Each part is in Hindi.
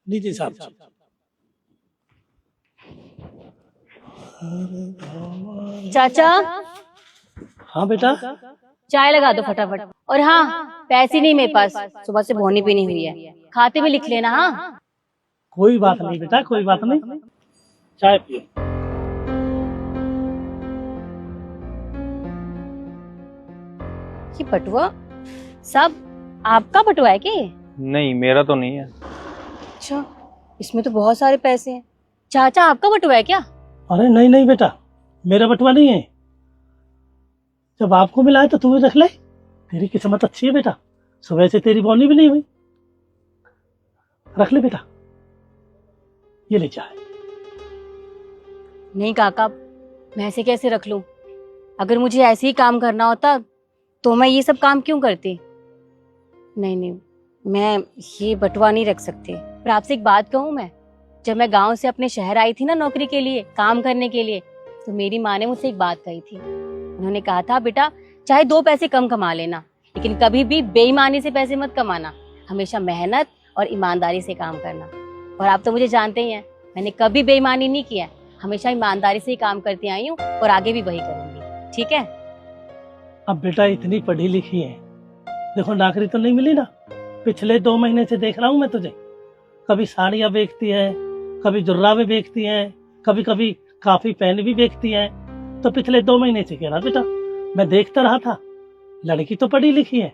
लीजिए साहब। चाचा हाँ बेटा। चाय लगा दो फटाफट। और हाँ, पैसे नहीं मेरे पास, सुबह से भोनी पीनी हुई है, खाते में लिख लेना। हाँ कोई बात नहीं बेटा, कोई बात नहीं, चाय पियो। ये बटुआ सब आपका बटुआ है क्या? नहीं, मेरा तो नहीं है। अच्छा, इसमें तो बहुत सारे पैसे हैं। चाचा आपका बटुआ है क्या? अरे नहीं नहीं बेटा, मेरा बटुआ नहीं है। जब आपको मिला है तो तू भी रख ले। तेरी किस्मत अच्छी है बेटा, सुबह से तेरी बौनी भी नहीं हुई। रख ले बेटा, ये ले चाय। नहीं काका, मैं ऐसे कैसे रख लूं? अगर मुझे ऐसे ही काम करना होता तो मैं ये सब काम क्यों करती? नहीं नहीं, मैं ये बटुआ नहीं रख सकती। पर आपसे एक बात कहूँ मैं, जब मैं गांव से अपने शहर आई थी ना नौकरी के लिए, काम करने के लिए, तो मेरी माँ ने मुझसे एक बात कही थी। उन्होंने कहा था, बेटा चाहे 2 पैसे कम कमा लेना, लेकिन कभी भी बेईमानी से पैसे मत कमाना, हमेशा मेहनत और ईमानदारी से काम करना। और आप तो मुझे जानते ही हैं, मैंने कभी बेईमानी नहीं किया, हमेशा ईमानदारी से ही काम करती आई हूँ और आगे भी वही करूंगी। ठीक है? अब बेटा इतनी पढ़ी लिखी है, देखो नौकरी तो नहीं मिली ना। पिछले 2 महीने से देख रहा हूँ मैं तुझे, कभी साड़ियाँ बेचती है, कभी जुर्राबे बेचती है, कभी कभी काफी पेन भी बेचती है। तो पिछले 2 महीने से कह रहा बेटा, मैं देखता रहा था, लड़की तो पढ़ी लिखी है,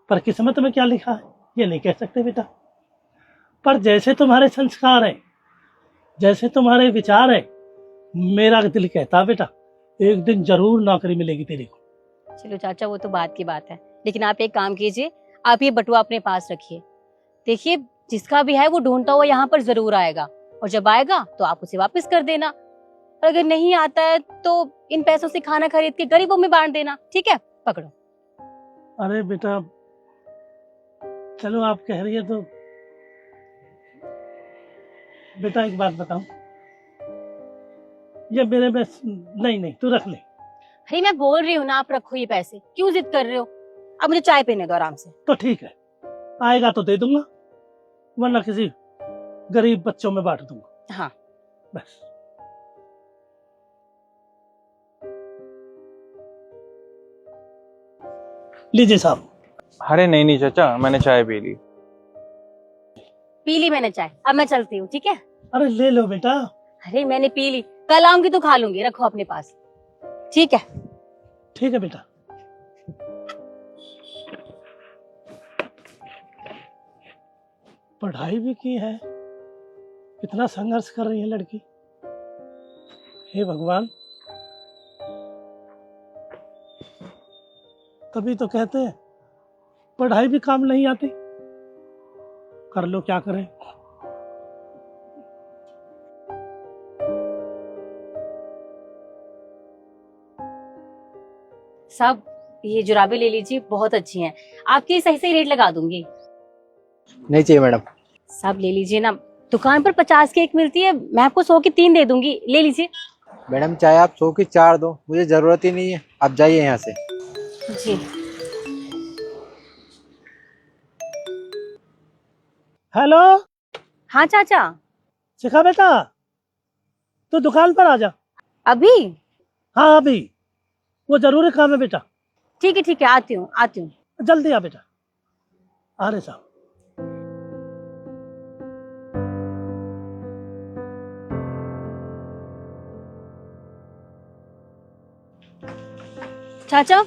पर किस्मत में क्या लिखा है ये नहीं कह सकते बेटा। पर जैसे तुम्हारे संस्कार है, जैसे तुम्हारे विचार है, मेरा दिल कहता बेटा एक दिन जरूर नौकरी मिलेगी तेरे को। चलो चाचा, वो तो बात की बात है, लेकिन आप एक काम कीजिए, आप ये बटुआ अपने पास रखिए। देखिए, जिसका भी है वो ढूंढता हुआ यहाँ पर जरूर आएगा, और जब आएगा तो आप उसे वापस कर देना। और अगर नहीं आता है तो इन पैसों से खाना खरीद के गरीबों में बांट देना। ठीक है? पकड़ो। अरे बेटा चलो, आप कह रही है तो। बेटा एक बात बताऊं, ये मेरे में नहीं नहीं, तू रख ले। अरे मैं बोल रही हूँ ना, आप रखो ये पैसे, क्यों जिद कर रहे हो? अब मुझे चाय पीने दो आराम से। तो ठीक है, आएगा तो दे दूंगा, वरना किसी गरीब बच्चों में बांट दूंगा। हाँ। बस। लीजिए साहब। अरे नहीं नहीं चाचा, मैंने चाय पी ली। पी ली मैंने चाय, अब मैं चलती हूँ। ठीक है? अरे ले लो बेटा। अरे मैंने पी ली, कल आऊंगी तो खा लूंगी, रखो अपने पास। ठीक है? ठीक है बेटा। पढ़ाई भी की है, कितना संघर्ष कर रही है लड़की। हे भगवान, तभी तो कहते हैं पढ़ाई भी काम नहीं आती। कर लो क्या करें। साहब, ये जुराबे ले लीजिए, बहुत अच्छी हैं, आपके सही सही रेट लगा दूंगी। नहीं चाहिए मैडम। साहब ले लीजिए ना, दुकान पर 50 की 1 मिलती है, मैं आपको 100 की 3 दे दूंगी, ले लीजिए। मैडम चाहे आप 100 की 4 दो, मुझे जरूरत ही नहीं है, आप जाइए यहाँ से। जी। हेलो। हाँ चाचा। शिखा बेटा, तू दुकान पर आ जा। अभी? हाँ अभी, वो जरूरी काम है बेटा। ठीक है, आती हूँ। जल्दी आ बेटा। आ रहे साहब। चाचा,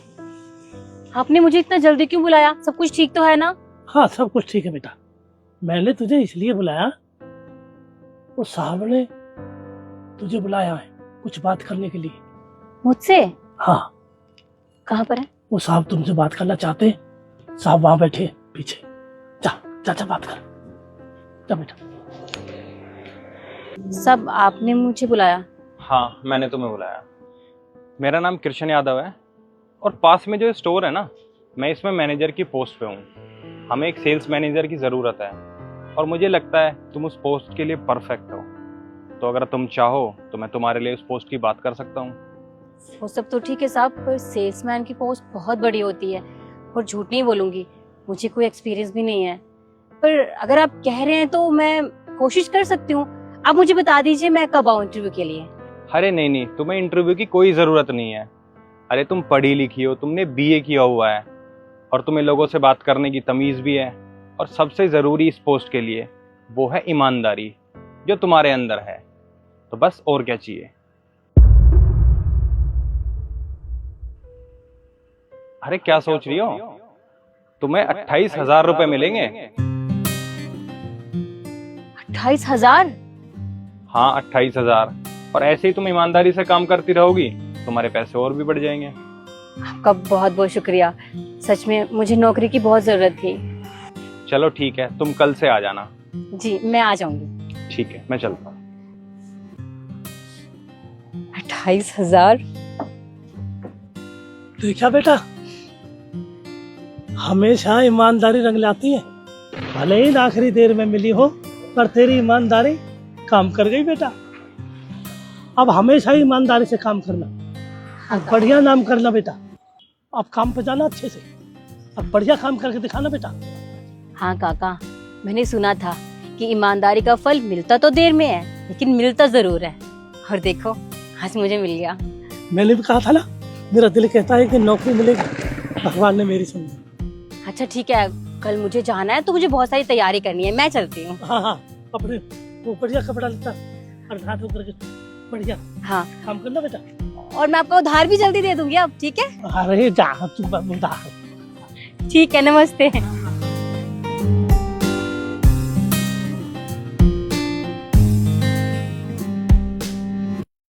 आपने मुझे इतना जल्दी क्यों बुलाया? सब कुछ ठीक तो है ना? हाँ सब कुछ ठीक है बेटा, मैंने तुझे इसलिए बुलाया, वो साहब ने तुझे बुलाया है कुछ बात करने के लिए। मुझसे? हाँ। कहाँ पर है? वो साहब तुमसे बात करना चाहते हैं, साहब वहां बैठे पीछे। जा बात कर, जा बेटा। सब आपने मुझे बुलाया? हाँ, मैंने तुम्हें बुलाया। मेरा नाम कृष्ण यादव है, और पास में जो स्टोर है ना, मैं इसमें मैनेजर की पोस्ट पे हूँ। हमें एक सेल्स मैनेजर की ज़रूरत है, और मुझे लगता है तुम उस पोस्ट के लिए परफेक्ट हो। तो अगर तुम चाहो तो मैं तुम्हारे लिए उस पोस्ट की बात कर सकता हूँ। वो सब तो ठीक है साहब, पर सेल्समैन की पोस्ट बहुत बड़ी होती है, और झूठ नहीं बोलूंगी, मुझे कोई एक्सपीरियंस भी नहीं है। पर अगर आप कह रहे हैं तो मैं कोशिश कर सकती हूँ। आप मुझे बता दीजिए मैं कब आऊँ इंटरव्यू के लिए। अरे नहीं नहीं, तुम्हें इंटरव्यू की कोई ज़रूरत नहीं है। अरे तुम पढ़ी लिखी हो, तुमने बीए किया हुआ है और तुम्हें लोगों से बात करने की तमीज़ भी है। और सबसे ज़रूरी इस पोस्ट के लिए वो है ईमानदारी, जो तुम्हारे अंदर है। तो बस और क्या चाहिए। अरे क्या सोच रही हो, तुम्हें 28,000 रुपए मिलेंगे। 28,000? हाँ 28,000। और ऐसे ही तुम ईमानदारी से काम करती रहोगी, तुम्हारे पैसे और भी बढ़ जाएंगे। आपका बहुत बहुत शुक्रिया। सच में मुझे नौकरी की बहुत जरूरत थी। चलो ठीक है, तुम कल से आ जाना। जी मैं आ जाऊंगी। ठीक है, मैं चलता हूँ। 28,000? देखा बेटा, हमेशा ईमानदारी रंग लाती है। भले ही आखिरी देर में मिली हो, पर तेरी ईमानदारी काम कर गई बेटा। अब हमेशा ही ईमानदारी से काम करना, अब बढ़िया नाम करना बेटा। अब काम पे जाना अच्छे से, अब बढ़िया काम करके दिखाना बेटा। हाँ काका, मैंने सुना था कि ईमानदारी का फल मिलता तो देर में है, लेकिन मिलता जरूर है। और देखो आज मुझे मिल गया। मैंने भी कहा था ना, मेरा दिल कहता है कि नौकरी मिलेगी। भगवान ने मेरी सुनी। अच्छा ठीक है, कल मुझे जाना है तो मुझे बहुत सारी तैयारी करनी है। मैं चलती हूँ। हाँ हाँ, अपने वो बढ़िया कपड़ा लेता और हाथ होकर के बढ़िया हाँ, काम करना बेटा। और मैं आपको उधार भी जल्दी दे दूंगी अब, ठीक है? अरे जा तू उधार। ठीक है, नमस्ते।